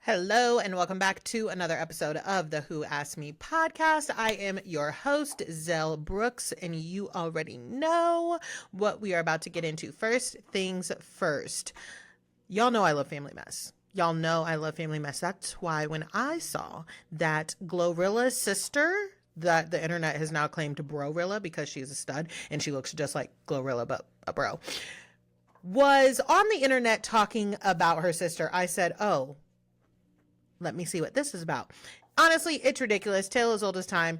Hello and welcome back to another episode of the Who Asked Me podcast. I am your host, Zell Brooks, and you already know what we are about to get into. First things first. Y'all know I love Family Mess. Y'all know I love Family Mess. That's why when I saw that Glorilla's sister, that the internet has now claimed Brorilla because she's a stud and she looks just like Glorilla but a bro, was on the internet talking about her sister, I said, oh, let me see what this is about. Honestly, it's ridiculous. Tale as old as time.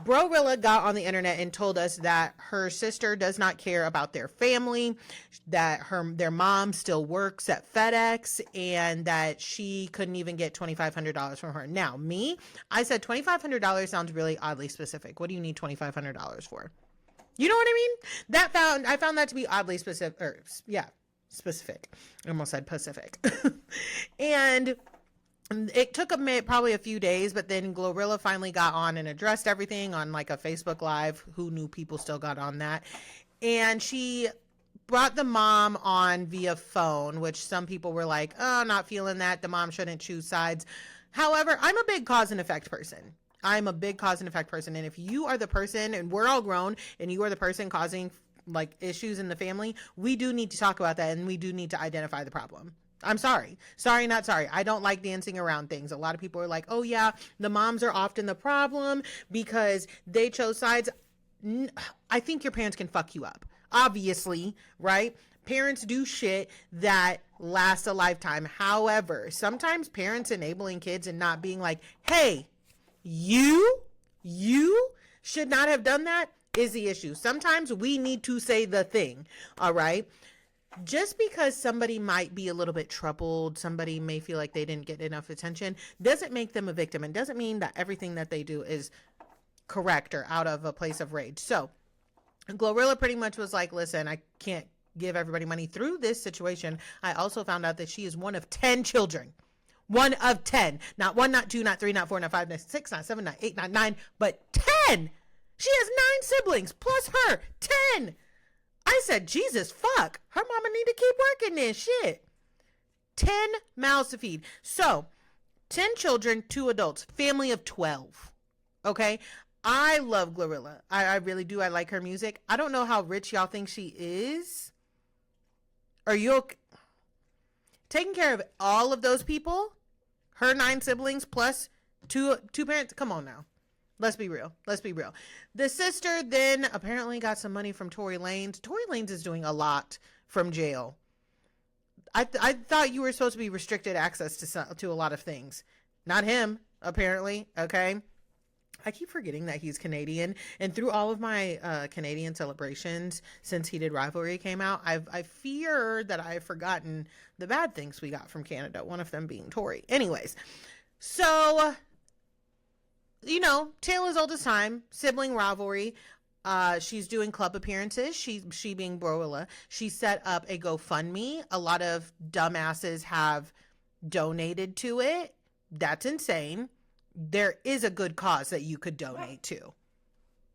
Brorilla got on the internet and told us that her sister does not care about their family, that their mom still works at FedEx, and that she couldn't even get $2,500 from her. Now, I said $2,500 sounds really oddly specific. What do you need $2,500 for? You know what I mean? I found that to be oddly specific. Specific. I almost said Pacific. And it took probably a few days, but then Glorilla finally got on and addressed everything on like a Facebook Live. Who knew people still got on that? And she brought the mom on via phone, which some people were like, oh, not feeling that. The mom shouldn't choose sides. However, I'm a big cause and effect person. And if you are the person, and we're all grown, and you are the person causing like issues in the family, we do need to talk about that, and we do need to identify the problem. I'm sorry. Sorry, not sorry. I don't like dancing around things. A lot of people are like, oh yeah, the moms are often the problem because they chose sides. I think your parents can fuck you up. Obviously, right? Parents do shit that lasts a lifetime. However, sometimes parents enabling kids and not being like, hey, you should not have done that is the issue. Sometimes we need to say the thing. All right. Just because somebody might be a little bit troubled, somebody may feel like they didn't get enough attention, doesn't make them a victim, and doesn't mean that everything that they do is correct or out of a place of rage. So Glorilla pretty much was like, listen, I can't give everybody money through this situation. I also found out that she is one of 10 children. One of 10. Not 1, not 2, not 3, not 4, not 5, not 6, not 7, not 8, not 9, but 10. She has 9 siblings plus her. 10. I said, Jesus, fuck. Her mama need to keep working then. Shit. 10 mouths to feed. So, 10 children, 2 adults. Family of 12. Okay? I love Glorilla. I really do. I like her music. I don't know how rich y'all think she is. Are you okay? Taking care of all of those people? Her 9 siblings plus two parents? Come on now. Let's be real. The sister then apparently got some money from Tory Lanez. Tory Lanez is doing a lot from jail. I thought you were supposed to be restricted access to a lot of things. Not him, apparently. Okay. I keep forgetting that he's Canadian. And through all of my Canadian celebrations since Heated Rivalry came out, I fear that I've forgotten the bad things we got from Canada. One of them being Tory. Anyways, so you know, tale as old as time, sibling rivalry. She's doing club appearances. She being Brorilla. She set up a GoFundMe. A lot of dumbasses have donated to it. That's insane. There is a good cause that you could donate to.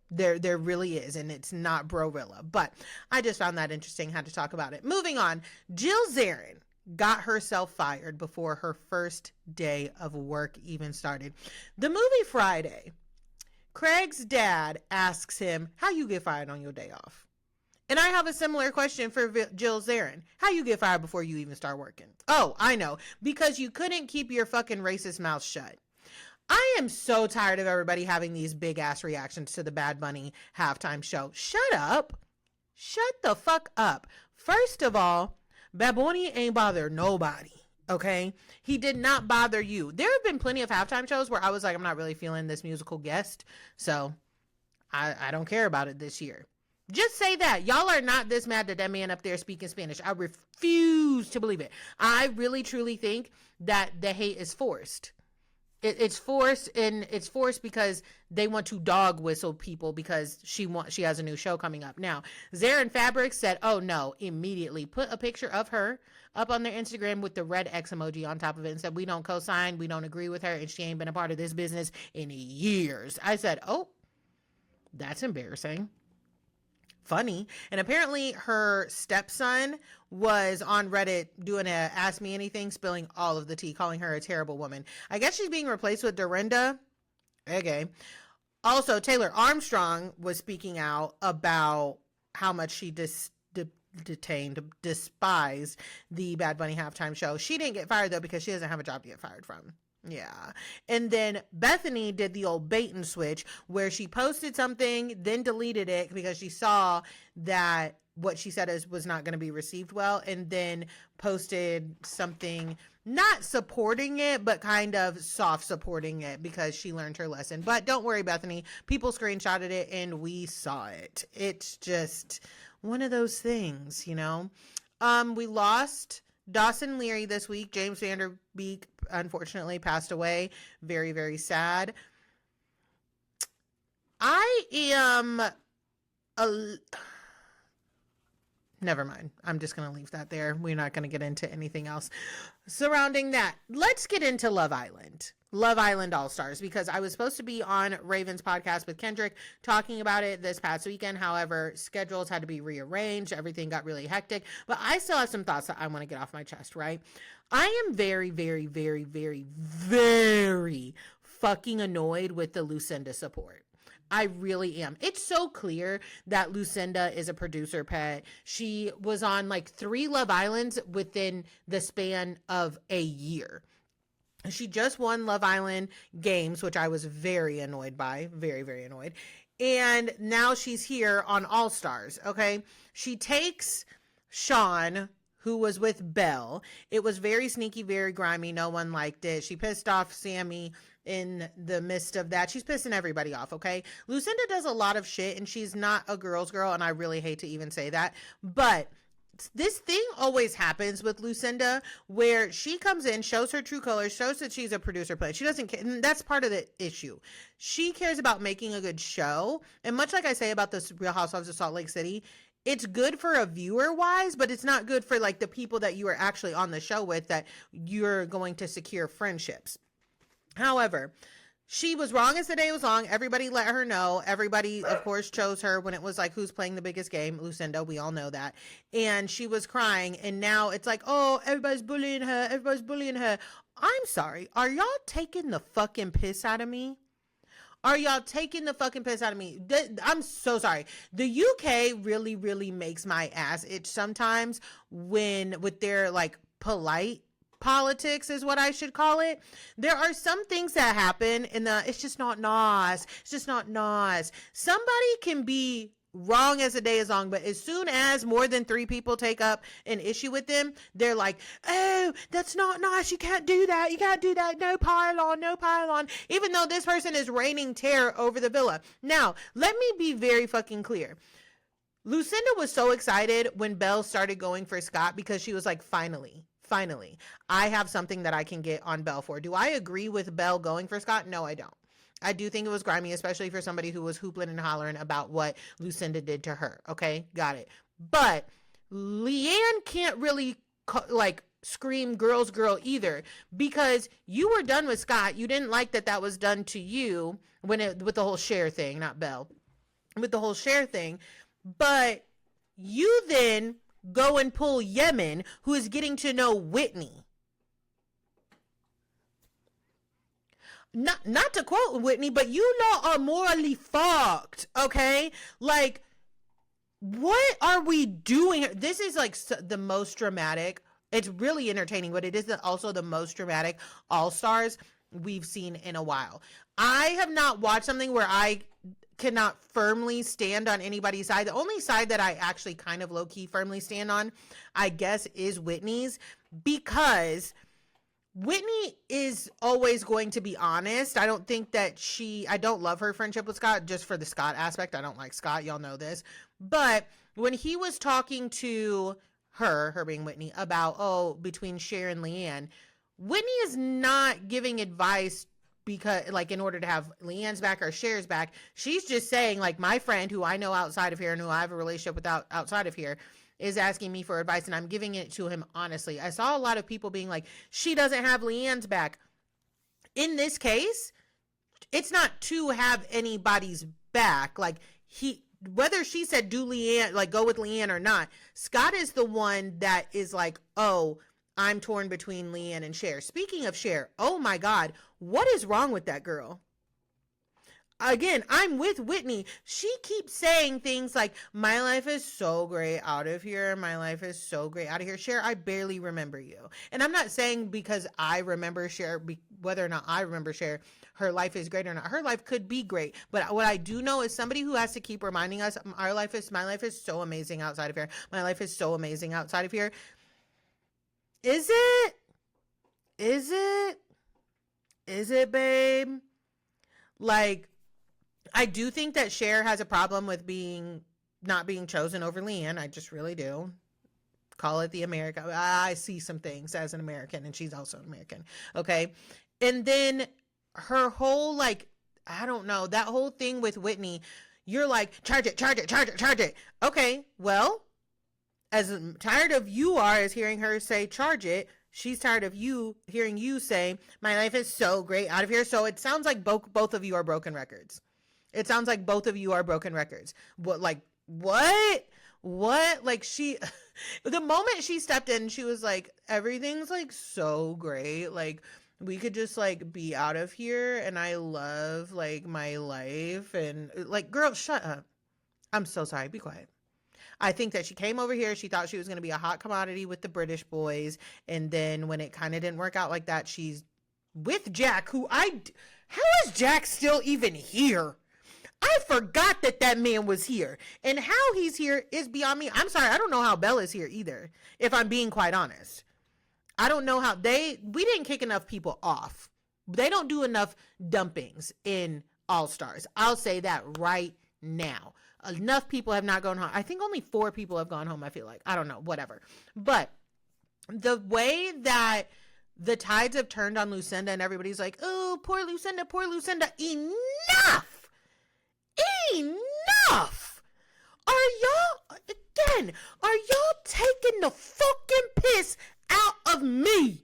There really is, and it's not Brorilla. But I just found that interesting. Had to talk about it. Moving on, Jill Zarin got herself fired before her first day of work even started. The movie Friday, Craig's dad asks him, how you get fired on your day off? And I have a similar question for Jill Zarin. How you get fired before you even start working? Oh, I know. Because you couldn't keep your fucking racist mouth shut. I am so tired of everybody having these big ass reactions to the Bad Bunny halftime show. Shut up. Shut the fuck up. First of all, Bad Bunny ain't bother nobody, okay? He did not bother you. There have been plenty of halftime shows where I was like, I'm not really feeling this musical guest, so I don't care about it this year. Just say that. Y'all are not this mad that man up there speaking Spanish. I refuse to believe it. I really, truly think that the hate is forced. It's forced, and it's forced because they want to dog whistle people because she has a new show coming up. Now, Zarin Fabrics said, oh no, immediately put a picture of her up on their Instagram with the red X emoji on top of it and said, we don't co-sign, we don't agree with her, and she ain't been a part of this business in years. I said, oh, that's embarrassing. funny. And apparently her stepson was on Reddit doing a Ask Me Anything, spilling all of the tea, calling her a terrible woman. I guess she's being replaced with Dorinda. Okay. Also, Taylor Armstrong was speaking out about how much she despised the Bad Bunny halftime show. She didn't get fired though because she doesn't have a job to get fired from. Yeah. And then Bethany did the old bait and switch where she posted something, then deleted it because she saw that what she said was not going to be received well, and then posted something not supporting it, but kind of soft supporting it because she learned her lesson. But don't worry, Bethany. People screenshotted it and we saw it. It's just one of those things, you know? We lost Dawson Leary this week. James Vanderbeek unfortunately passed away. Very, very sad. Never mind. I'm just going to leave that there. We're not going to get into anything else surrounding that. Let's get into Love Island. Love Island All-Stars, because I was supposed to be on Raven's podcast with Kendrick talking about it this past weekend. However, schedules had to be rearranged. Everything got really hectic. But I still have some thoughts that I want to get off my chest, right? I am very, very, very, very, very fucking annoyed with the Lucinda support. I really am. It's so clear that Lucinda is a producer pet. She was on like 3 Love Islands within the span of a year. She just won Love Island Games, which I was very annoyed by. Very, very annoyed. And now she's here on All Stars, okay? She takes Sean, who was with Belle. It was very sneaky, very grimy. No one liked it. She pissed off Sammy in the midst of that. She's pissing everybody off, okay? Lucinda does a lot of shit, and she's not a girl's girl, and I really hate to even say that. But this thing always happens with Lucinda where she comes in, shows her true colors, shows that she's a producer player. She doesn't care. And that's part of the issue. She cares about making a good show. And much like I say about this Real Housewives of Salt Lake City, it's good for a viewer wise, but it's not good for like the people that you are actually on the show with that you're going to secure friendships. However, she was wrong as the day was long. Everybody let her know. Everybody, of course, chose her when it was like, who's playing the biggest game? Lucinda. We all know that. And she was crying. And now it's like, oh, everybody's bullying her. Everybody's bullying her. I'm sorry. Are y'all taking the fucking piss out of me? Are y'all taking the fucking piss out of me? I'm so sorry. The UK really, really makes my ass itch sometimes with their like polite politics is what I should call it. There are some things that happen and it's just not nice. It's just not nice. Somebody can be wrong as the day is long, but as soon as more than 3 people take up an issue with them, they're like, oh, that's not nice. You can't do that. You can't do that. No pylon, no pylon. Even though this person is raining terror over the villa. Now, let me be very fucking clear. Lucinda was so excited when Belle started going for Scott because she was like, finally, I have something that I can get on Belle for. Do I agree with Belle going for Scott? No, I don't. I do think it was grimy, especially for somebody who was hoopling and hollering about what Lucinda did to her. Okay, got it. But Leanne can't really scream girl's girl either, because you were done with Scott. You didn't like that was done to you with the whole share thing, not Belle, with the whole share thing. But you then go and pull Yemen, who is getting to know Whitney. Not to quote Whitney, but you lot are morally fucked, okay? Like, what are we doing? This is like the most dramatic. It's really entertaining, but it is also the most dramatic All-Stars we've seen in a while. I have not watched something where I cannot firmly stand on anybody's side. The only side that I actually kind of low-key firmly stand on, I guess, is Whitney's, because Whitney is always going to be honest. I don't think that I don't love her friendship with Scott just for the Scott aspect. I don't like Scott. Y'all know this. But when he was talking to her being Whitney, about, between Cher and Leanne, Whitney is not giving advice because, like, in order to have Leanne's back or Cher's back. She's just saying, like, my friend who I know outside of here and who I have a relationship with outside of here is asking me for advice, and I'm giving it to him honestly. I saw a lot of people being like, she doesn't have Leanne's back. In this case, it's not to have anybody's back. Like, whether she said do Leanne, like go with Leanne or not, Scott is the one that is like, oh, I'm torn between Leanne and Cher. Speaking of Cher, oh my God, what is wrong with that girl? Again, I'm with Whitney. She keeps saying things like, my life is so great out of here. My life is so great out of here. Cher, I barely remember you. And I'm not saying because I remember Cher, whether or not I remember Cher, her life is great or not. Her life could be great. But what I do know is somebody who has to keep reminding us, my life is so amazing outside of here. My life is so amazing outside of here. Is it? Is it? Is it, babe? Like, I do think that Cher has a problem with not being chosen over Leanne. I just really do. Call it the America. I see some things as an American, and she's also an American. Okay. And then her whole, like, I don't know, that whole thing with Whitney, you're like, charge it, charge it, charge it, charge it. Okay. Well, as tired of you are as hearing her say, charge it, she's tired of you hearing you say, my life is so great out of here. So it sounds like both of you are broken records. It sounds like both of you are broken records. What, like, what? What? Like, the moment she stepped in, she was like, everything's like so great. Like, we could just like be out of here. And I love like my life. And like, girl, shut up. I'm so sorry. Be quiet. I think that she came over here. She thought she was going to be a hot commodity with the British boys. And then when it kind of didn't work out like that, she's with Jack, how is Jack still even here? I forgot that man was here. And how he's here is beyond me. I'm sorry. I don't know how Belle is here either, if I'm being quite honest. I don't know how we didn't kick enough people off. They don't do enough dumpings in All Stars. I'll say that right now. Enough people have not gone home. I think only 4 people have gone home, I feel like. I don't know, whatever. But the way that the tides have turned on Lucinda and everybody's like, oh, poor Lucinda, poor Lucinda. Enough! Enough! Are y'all taking the fucking piss out of me?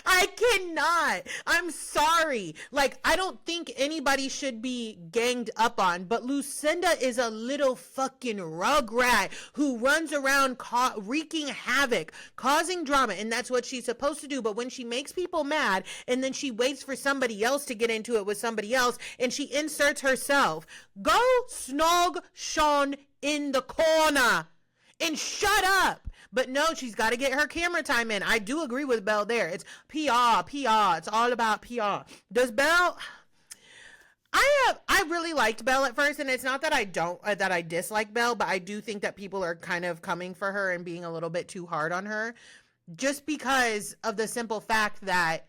I cannot. I'm sorry. Like, I don't think anybody should be ganged up on, but Lucinda is a little fucking rugrat who runs around wreaking havoc, causing drama, and that's what she's supposed to do. But when she makes people mad and then she waits for somebody else to get into it with somebody else and she inserts herself, go snog Sean in the corner and shut up. But no, she's got to get her camera time in. I do agree with Belle there. It's PR. It's all about PR. Does Belle... I really liked Belle at first, and it's not that I dislike Belle, but I do think that people are kind of coming for her and being a little bit too hard on her, just because of the simple fact that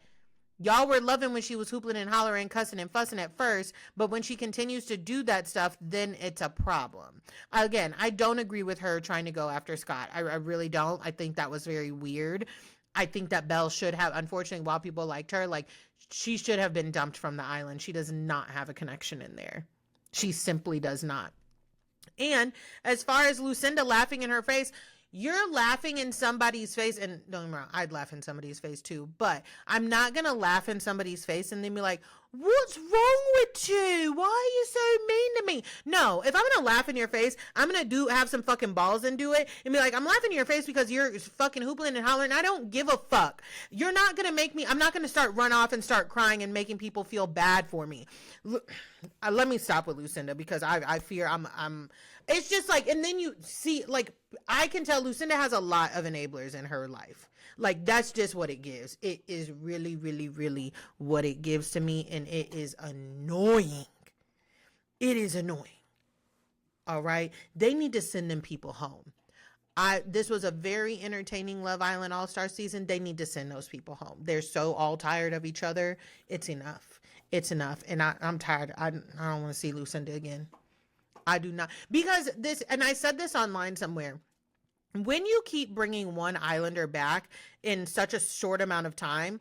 y'all were loving when she was hoopling and hollering, cussing and fussing at first, but when she continues to do that stuff, then it's a problem. Again, I don't agree with her trying to go after Scott. I really don't. I think that was very weird. I think that Belle should have, unfortunately, while people liked her, like, she should have been dumped from the island. She does not have a connection in there. She simply does not. And as far as Lucinda laughing in her face, you're laughing in somebody's face, and don't get me wrong, I'd laugh in somebody's face too, but I'm not going to laugh in somebody's face and then be like, what's wrong with you? Why are you so mean to me? No, if I'm going to laugh in your face, I'm going to have some fucking balls and do it and be like, I'm laughing in your face because you're fucking hoopling and hollering. I don't give a fuck. You're not going to make me, I'm not going to start run off and start crying and making people feel bad for me. Let me stop with Lucinda because I fear it's just like, and then you see, like, I can tell Lucinda has a lot of enablers in her life. Like, that's just what it gives. It is really, really, really what it gives to me, and it is annoying. It is annoying. All right? They need to send them people home. This was a very entertaining Love Island All-Star season. They need to send those people home. They're so all tired of each other. It's enough. It's enough. And I'm tired. I don't want to see Lucinda again. I do not, because this, and I said this online somewhere, when you keep bringing one islander back in such a short amount of time,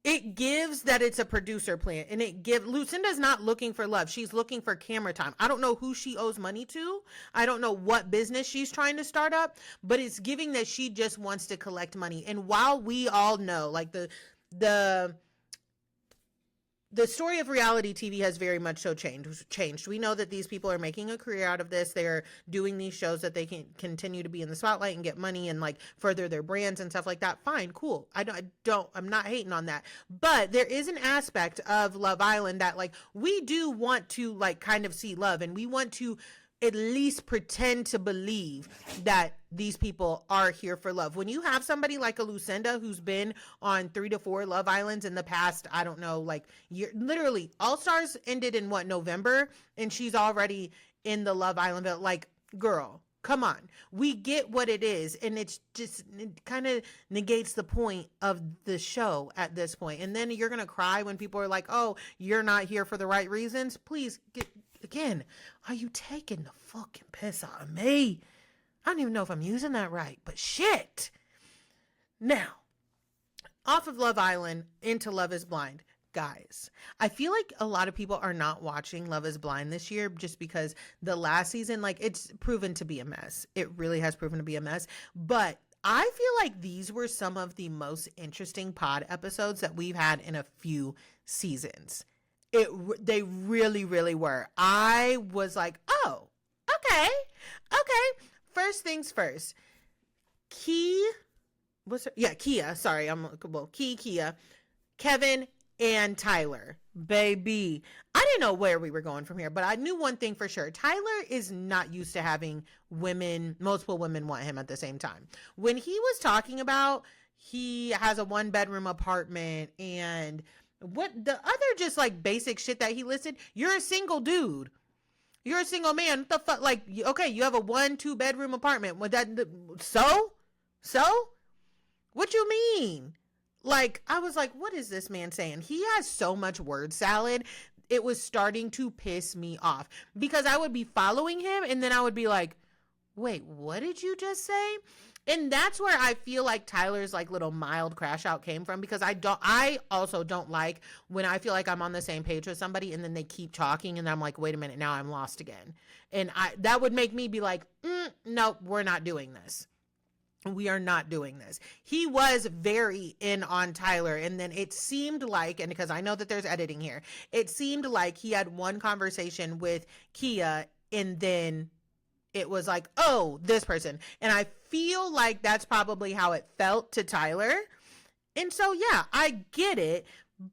it gives that it's a producer plan, and Lucinda's not looking for love. She's looking for camera time. I don't know who she owes money to. I don't know what business she's trying to start up, but it's giving that she just wants to collect money. And while we all know, like the the story of reality TV has very much so changed. We know that these people are making a career out of this. They're doing these shows that they can continue to be in the spotlight and get money and like further their brands and stuff like that. Fine, cool. I'm not hating on that. But there is an aspect of Love Island that like we do want to like kind of see love, and we want to at least pretend to believe that these people are here for love. When you have somebody like a Lucinda who's been on 3 to 4 Love Islands in the past, I don't know, like literally All Stars ended in what, November, and she's already in the Love Island. But like, girl, come on. We get what it is, and it kind of negates the point of the show at this point. And then you're going to cry when people are like, oh, you're not here for the right reasons. Please get, again, are you taking the fucking piss out of me? I don't even know if I'm using that right, but shit. Now, off of Love Island into Love is Blind. Guys, I feel like a lot of people are not watching Love is Blind this year just because the last season, like, it's proven to be a mess. It really has proven to be a mess. But I feel like these were some of the most interesting pod episodes that we've had in a few seasons. They really, really were. I was like, oh, okay. First things first. Kia. Sorry, Kia, Kevin, and Tyler. Baby. I didn't know where we were going from here, but I knew one thing for sure. Tyler is not used to having multiple women want him at the same time. When he was talking about he has a 1-bedroom apartment and what the other just like basic shit that he listed, you're a single dude. You're a single man. What the fuck? Like, okay, you have a 1-2 bedroom apartment. So? What you mean? Like, I was like, what is this man saying? He has so much word salad. It was starting to piss me off because I would be following him and then I would be like, wait, what did you just say? And that's where I feel like Tyler's like little mild crash out came from, because I also don't like when I feel like I'm on the same page with somebody and then they keep talking and I'm like, wait a minute, now I'm lost again. And that would make me be like, no, we're not doing this. We are not doing this. He was very in on Tyler. And then it seemed like, and because I know that there's editing here, it seemed like he had one conversation with Kia and then it was like, oh, this person. And I feel like that's probably how it felt to Tyler. And so, yeah, I get it.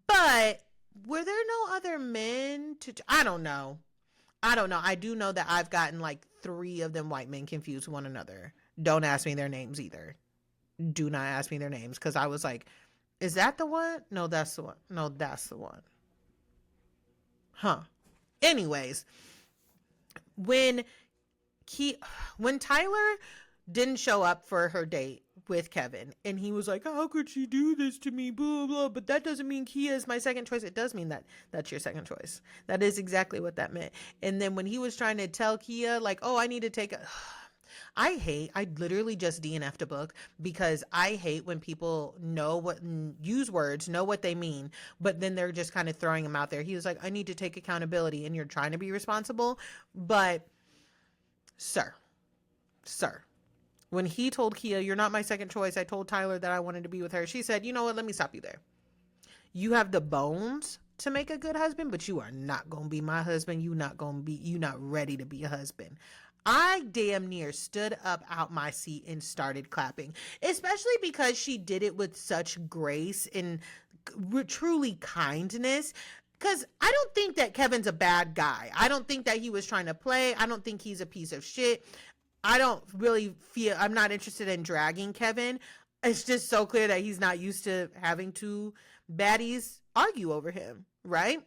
But were there no other men I don't know. I do know that I've gotten like 3 of them white men confused with one another. Don't ask me their names either. Do not ask me their names, because I was like, is that the one? No, that's the one. No, that's the one. Huh. Anyways, when Tyler didn't show up for her date with Kevin and he was like, how could she do this to me, blah blah, but that doesn't mean Kia is my second choice. It does mean that that's your second choice. That is exactly what that meant. And then when he was trying to tell Kia like, oh, I need to take I literally just DNF'd a book, because I hate when people use words, know what they mean, but then they're just kind of throwing them out there. He was like, I need to take accountability, and you're trying to be responsible. But sir, when he told Kia, you're not my second choice, I told Tyler that I wanted to be with her, she said, you know what, let me stop you there. You have the bones to make a good husband, but you are not going to be my husband. You not ready to be a husband. I damn near stood up out my seat and started clapping, especially because she did it with such grace and truly kindness. Because I don't think that Kevin's a bad guy. I don't think that he was trying to play. I don't think he's a piece of shit. I'm not interested in dragging Kevin. It's just so clear that he's not used to having 2 baddies argue over him, right?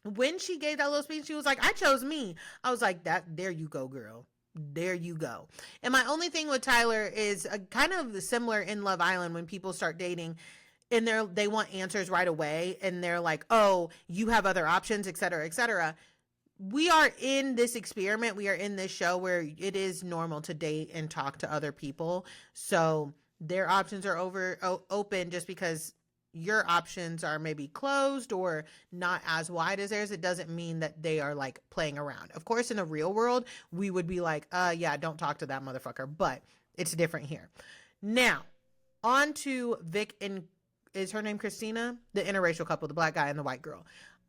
When she gave that little speech, she was like, I chose me. I was like, there you go, girl. There you go. And my only thing with Tyler is kind of similar in Love Island when people start dating and they want answers right away. And they're like, oh, you have other options, et cetera, et cetera. We are in this experiment. We are in this show where it is normal to date and talk to other people. So their options are open. Just because your options are maybe closed or not as wide as theirs, it doesn't mean that they are like playing around. Of course, in the real world, we would be like, yeah, don't talk to that motherfucker, but it's different here. Now, on to Vic and is her name Christina? The interracial couple, the black guy and the white girl.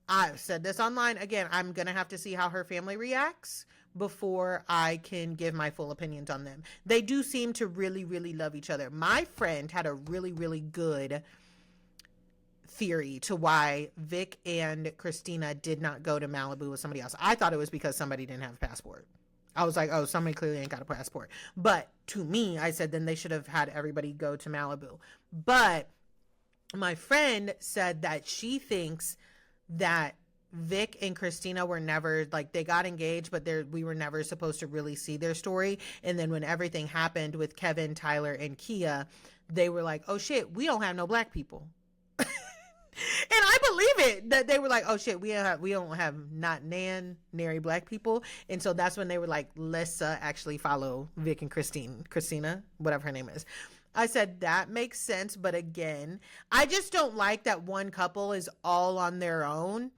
I've said this online. Again, I'm going to have to see how her family reacts before I can give my full opinions on them. They do seem to really, really love each other. My friend had a really, really good theory to why Vic and Christina did not go to Malibu with somebody else. I thought it was because somebody didn't have a passport. I was like, oh, somebody clearly ain't got a passport. But to me, I said then they should have had everybody go to Malibu. But my friend said that she thinks that Vic and Christina were never, like, they got engaged, but we were never supposed to really see their story. And then when everything happened with Kevin, Tyler, and Kia, they were like, oh shit, we don't have no black people. And I believe it, that they were like, oh shit, we don't have not nary black people. And so that's when they were like, let's actually follow Vic and Christina, whatever her name is. I said, that makes sense. But again, I just don't like that one couple is all on their own,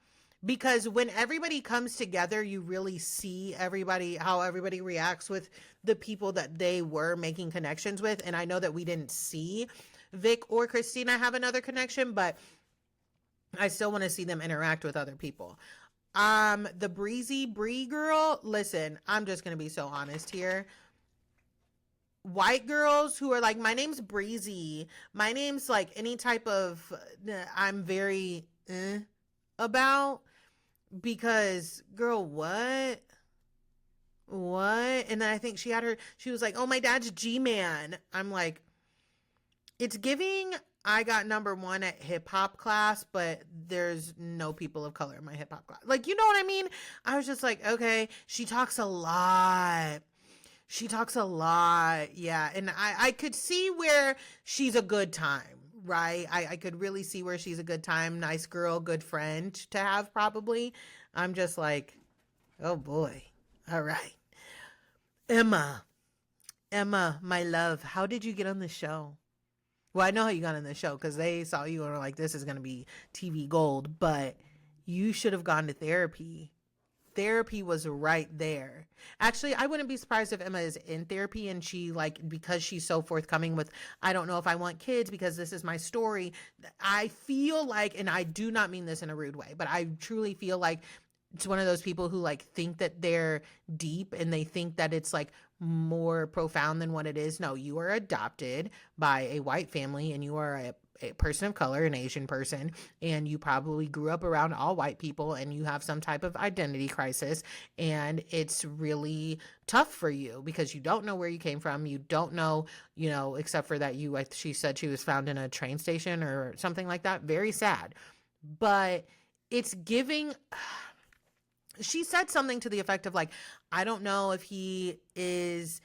because when everybody comes together, you really see how everybody reacts with the people that they were making connections with. And I know that we didn't see Vic or Christina have another connection, but I still want to see them interact with other people. The Breezy Bree girl, listen, I'm just going to be so honest here. White girls who are like, my name's Breezy, my name's like any type of, I'm very about, because girl, what? And then I think she was like, oh, my dad's G-Man. I'm like, it's giving, I got number one at hip hop class, but there's no people of color in my hip hop class. Like, you know what I mean? I was just like, okay, she talks a lot. Yeah. And I could see where she's a good time, right? I could really see where she's a good time. Nice girl, good friend to have probably. I'm just like, oh boy. All right. Emma, my love, how did you get on the show? Well, I know how you got on the show because they saw you and were like, this is going to be TV gold, but you should have gone to therapy. Therapy was right there. Actually, I wouldn't be surprised if Emma is in therapy and she, like, because she's so forthcoming with, I don't know if I want kids because this is my story. I feel like, and I do not mean this in a rude way, but I truly feel like it's one of those people who like think that they're deep and they think that it's like more profound than what it is. No, you are adopted by a white family and you are a person of color, an Asian person, and you probably grew up around all white people and you have some type of identity crisis, and it's really tough for you because you don't know where you came from. You don't know, except for that she said she was found in a train station or something like that. Very sad. But it's giving, she said something to the effect of like, I don't know if he is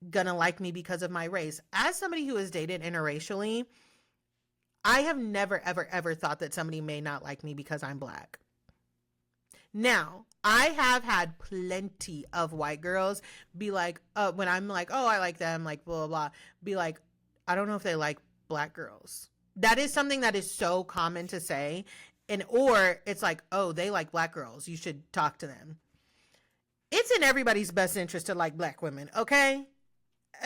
gonna like me because of my race. As somebody who has dated interracially, I have never, ever, ever thought that somebody may not like me because I'm black. Now, I have had plenty of white girls be like, when I'm like, oh, I like them, like, blah, blah, blah, be like, I don't know if they like black girls. That is something that is so common to say. Or it's like, oh, they like black girls, you should talk to them. It's in everybody's best interest to like black women, okay?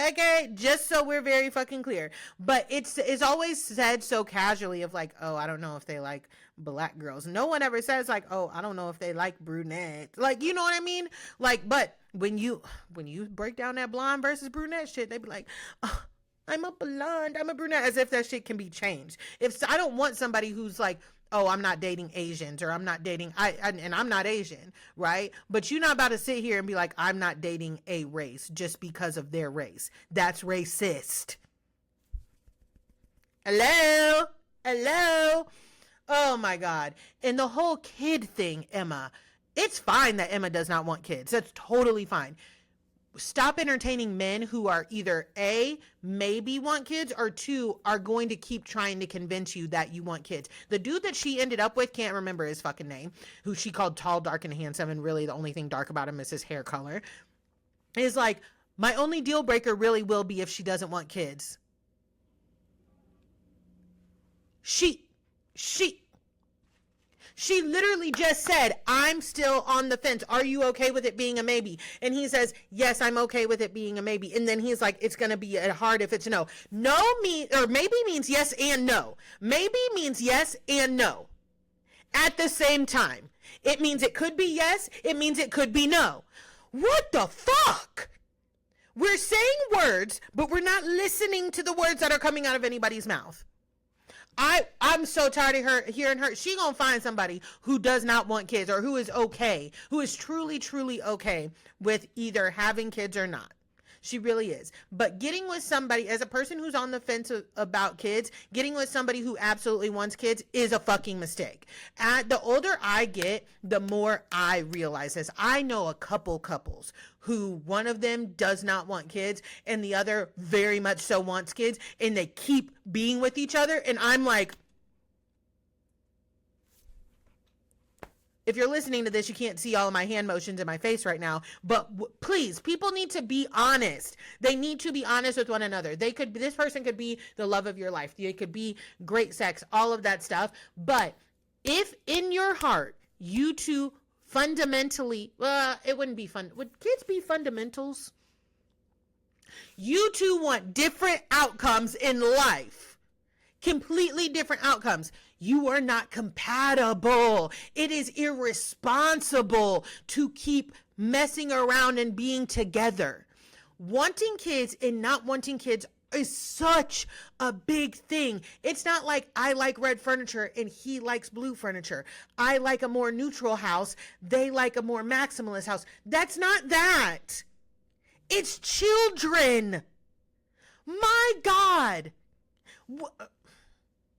Okay, just so we're very fucking clear. But it's always said so casually of like, oh, I don't know if they like black girls. No one ever says like, oh, I don't know if they like brunettes. Like, you know what I mean? Like, but when you break down that blonde versus brunette shit, they be like, oh, I'm a blonde, I'm a brunette, as if that shit can be changed. I don't want somebody who's like, oh, I'm not dating Asians, or I'm not dating, and I'm not Asian, right? But you're not about to sit here and be like, I'm not dating a race just because of their race. That's racist. Hello? Oh my God. And the whole kid thing, Emma, it's fine that Emma does not want kids. That's totally fine. Stop entertaining men who are either A, maybe want kids, or 2, are going to keep trying to convince you that you want kids. The dude that she ended up with, can't remember his fucking name, who she called tall, dark, and handsome, and really the only thing dark about him is his hair color, is like, my only deal breaker really will be if she doesn't want kids. She She literally just said, I'm still on the fence. Are you okay with it being a maybe? And he says, yes, I'm okay with it being a maybe. And then he's like, it's going to be hard if it's no. No or maybe means yes and no. Maybe means yes and no at the same time. It means it could be yes. It means it could be no. What the fuck? We're saying words, but we're not listening to the words that are coming out of anybody's mouth. I'm so tired of her hearing her. She gonna find somebody who does not want kids, or who is okay, who is truly, truly okay with either having kids or not. She really is. But getting with somebody, as a person who's on the fence about kids, getting with somebody who absolutely wants kids is a fucking mistake. The older I get, the more I realize this. I know a couple couples who one of them does not want kids and the other very much so wants kids, and they keep being with each other. And I'm like, if you're listening to this, you can't see all of my hand motions in my face right now, but please, people need to be honest. They need to be honest with one another. This person could be the love of your life. It could be great sex, all of that stuff. But if in your heart, you two fundamentally, it wouldn't be fun. Would kids be fundamentals? You two want different outcomes in life. Completely different outcomes. You are not compatible. It is irresponsible to keep messing around and being together. Wanting kids and not wanting kids is such a big thing. It's not like I like red furniture and he likes blue furniture. I like a more neutral house. They like a more maximalist house. That's not that. It's children. My God.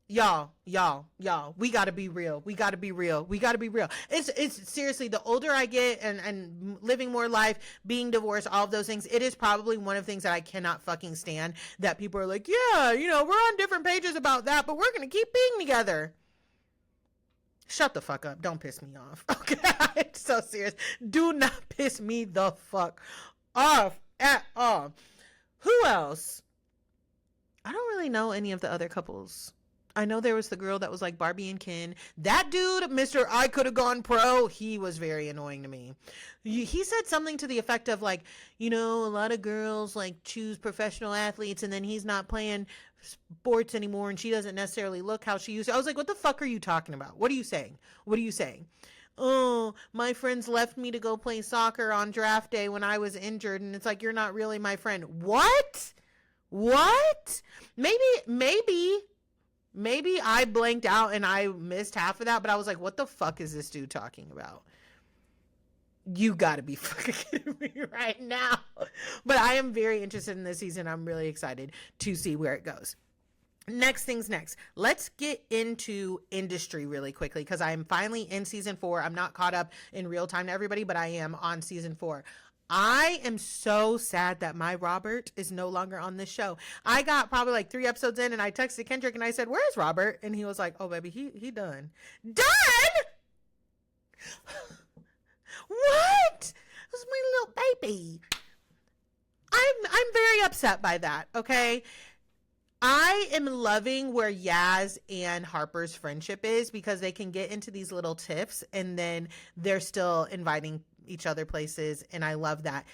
Y'all, we gotta be real. It's seriously, the older I get and living more life, being divorced, all of those things, it is probably one of the things that I cannot fucking stand, that people are like, yeah, we're on different pages about that, but we're gonna keep being together. Shut the fuck up. Don't piss me off. Okay? It's so serious. Do not piss me the fuck off at all. Who else? I don't really know any of the other couples. I know there was the girl that was like Barbie and Ken. That dude, Mr. I could have gone pro, he was very annoying to me. He said something to the effect of like, a lot of girls like choose professional athletes and then he's not playing sports anymore and she doesn't necessarily look how she used to. I was like, what the fuck are you talking about? What are you saying? Oh, my friends left me to go play soccer on draft day when I was injured. And it's like, you're not really my friend. What? Maybe I blanked out and I missed half of that, but I was like, what the fuck is this dude talking about? You gotta be fucking kidding me right now. But I am very interested in this season. I'm really excited to see where it goes. Next things next. Let's get into industry really quickly because I am finally in season 4. I'm not caught up in real time to everybody, but I am on season 4. I am so sad that my Robert is no longer on this show. I got probably like 3 episodes in and I texted Kendrick and I said, where's Robert? And he was like, oh baby, he done. Done? What? This is my little baby. I'm very upset by that, okay? I am loving where Yaz and Harper's friendship is because they can get into these little tiffs and then they're still inviting each other places, and I love that.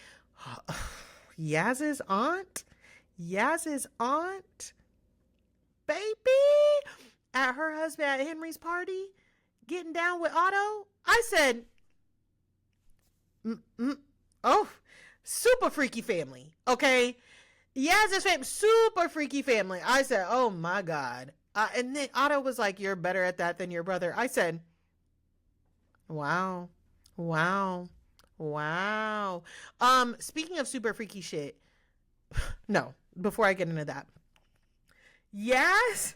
Yaz's aunt, baby, at her husband at Henry's party, getting down with Otto. I said, oh, super freaky family, okay? Yaz's family, super freaky family. I said, oh my God. And then Otto was like, you're better at that than your brother. I said, wow. Speaking of super freaky shit, no, before I get into that, Yaz's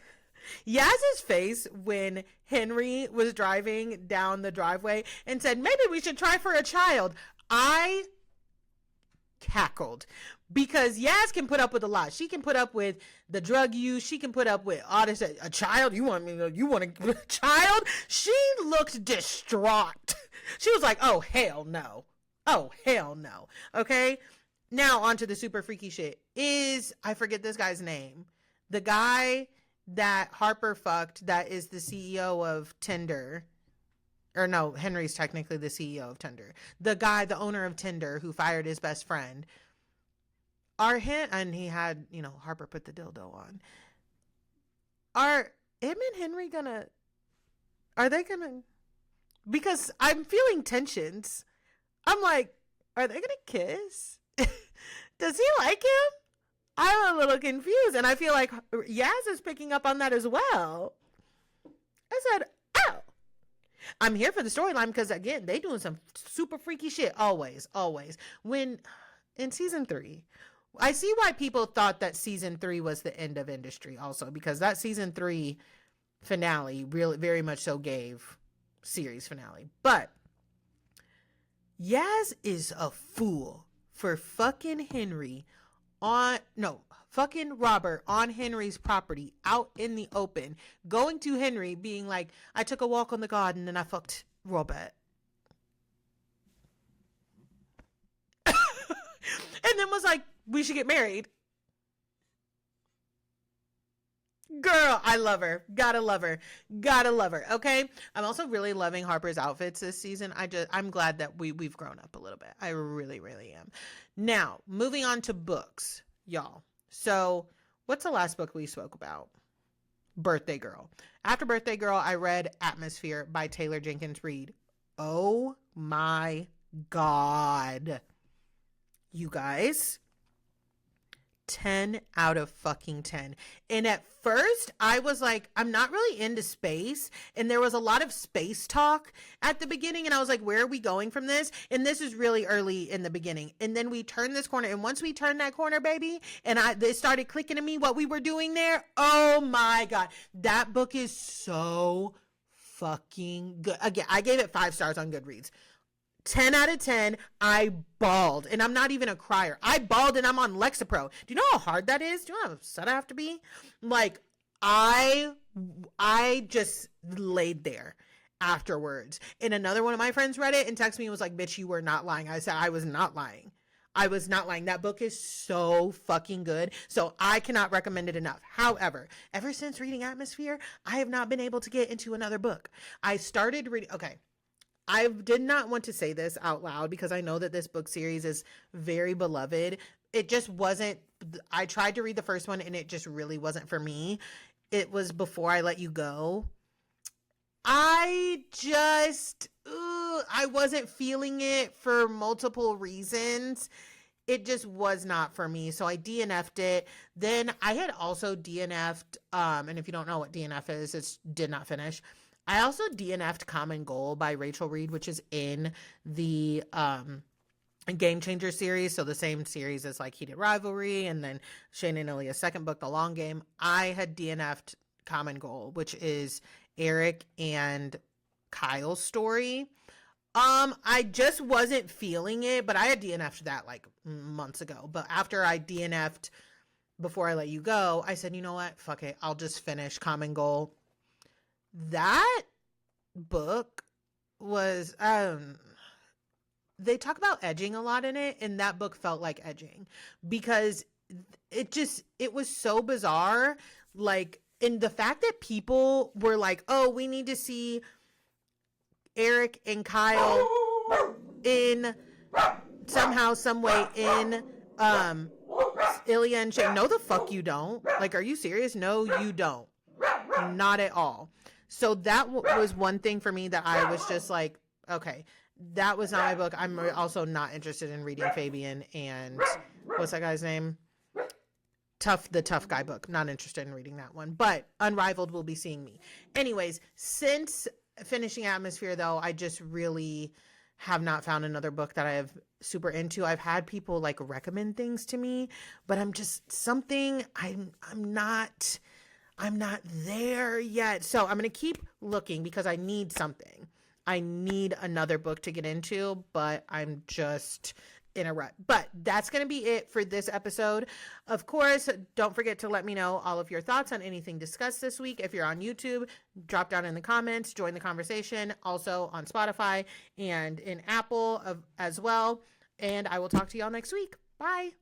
face when Henry was driving down the driveway and said, maybe we should try for a child. I cackled because Yaz can put up with a lot. She can put up with the drug use. She can put up with a child. You want a child? She looked distraught. She was like, oh, hell no. Okay. Now onto the super freaky shit I forget this guy's name. The guy that Harper fucked that is the CEO of Tinder. or no, Henry's technically the CEO of Tinder. The guy, the owner of Tinder, who fired his best friend, and he had, Harper put the dildo on. Are him and Henry gonna? Are they gonna? Because I'm feeling tensions. I'm like, are they gonna kiss? Does he like him? I'm a little confused, and I feel like Yaz is picking up on that as well. I said, oh, I'm here for the storyline because, again, they doing some super freaky shit always. When in season 3, I see why people thought that season 3 was the end of industry also, because that season 3 finale really very much so gave series finale. But Yaz is a fool for fucking fucking Robert on Henry's property out in the open, going to Henry being like, I took a walk on the garden and I fucked Robert. And then was like, we should get married. Girl, I love her. Gotta love her. Okay. I'm also really loving Harper's outfits this season. I'm glad that we've grown up a little bit. I really, really am. Now, moving on to books, y'all. So, what's the last book we spoke about? Birthday Girl. After Birthday Girl, I read Atmosphere by Taylor Jenkins Reid. Oh my God. You guys, 10 out of fucking 10. And at first I was like, I'm not really into space. And there was a lot of space talk at the beginning. And I was like, where are we going from this? And this is really early in the beginning. And then we turned this corner. And once we turned that corner, baby, and they started clicking to me what we were doing there. Oh my God. That book is so fucking good. Again, I gave it 5 stars on Goodreads. 10 out of 10, I bawled. And I'm not even a crier. I bawled and I'm on Lexapro. Do you know how hard that is? Do you know how upset I have to be? Like, I just laid there afterwards. And another one of my friends read it and texted me and was like, bitch, you were not lying. I said, I was not lying. That book is so fucking good. So I cannot recommend it enough. However, ever since reading Atmosphere, I have not been able to get into another book. I started reading, okay. I did not want to say this out loud because I know that this book series is very beloved. It just wasn't, I tried to read the first one and it just really wasn't for me. It was Before I Let You Go. I wasn't feeling it for multiple reasons. It just was not for me. So I DNF'd it. Then I had also DNF'd, and if you don't know what DNF is, it's did not finish. I also DNF'd Common Goal by Rachel Reed, which is in the Game Changer series. So the same series as like Heated Rivalry and then Shane and Ilya's second book, The Long Game. I had DNF'd Common Goal, which is Eric and Kyle's story. I just wasn't feeling it, but I had DNF'd that like months ago. But after I DNF'd Before I Let You Go, I said, you know what? Fuck it. I'll just finish Common Goal. That book was, they talk about edging a lot in it, and that book felt like edging because it was so bizarre. Like, in the fact that people were like, oh, we need to see Eric and Kyle in somehow, some way in, Ilya and Shane. No, the fuck you don't. Like, are you serious? No, you don't. Not at all. So that was one thing for me that I was just like, okay, that was not my book. I'm also not interested in reading Fabian and what's that guy's name? The Tough Guy book. Not interested in reading that one, but Unrivaled will be seeing me. Anyways, since finishing Atmosphere though, I just really have not found another book that I have super into. I've had people like recommend things to me, but I'm not there yet. So I'm going to keep looking because I need something. I need another book to get into, but I'm just in a rut. But that's going to be it for this episode. Of course, don't forget to let me know all of your thoughts on anything discussed this week. If you're on YouTube, drop down in the comments, join the conversation. Also on Spotify and in Apple as well. And I will talk to y'all next week. Bye.